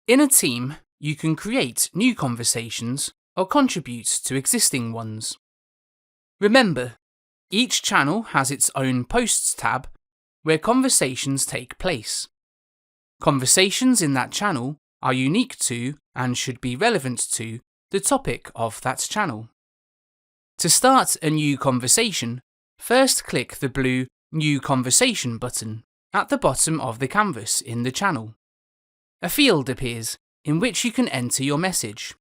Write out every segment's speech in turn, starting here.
In a team, you can create new conversations or contribute to existing ones. Remember, each channel has its own Posts tab where conversations take place. Conversations in that channel are unique to and should be relevant to the topic of that channel. To start a new conversation, first click the blue New Conversation button at the bottom of the canvas in the channel. A field appears in which you can enter your message.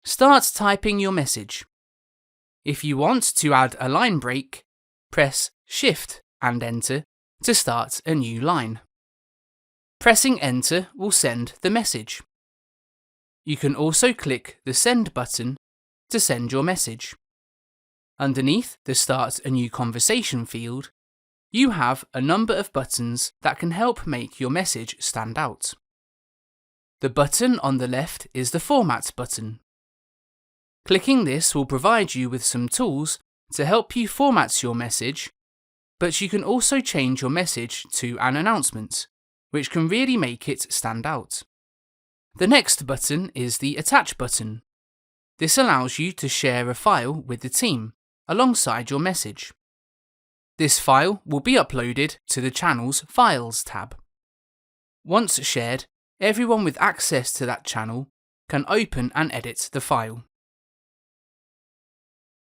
Start typing your message. If you want to add a line break, press Shift and Enter to start a new line. Pressing Enter will send the message. You can also click the Send button to send your message. Underneath the Start a New Conversation field, you have a number of buttons that can help make your message stand out. The button on the left is the Format button. Clicking this will provide you with some tools to help you format your message, but you can also change your message to an announcement, which can really make it stand out. The next button is the Attach button. This allows you to share a file with the team alongside your message. This file will be uploaded to the channel's Files tab. Once shared, everyone with access to that channel can open and edit the file.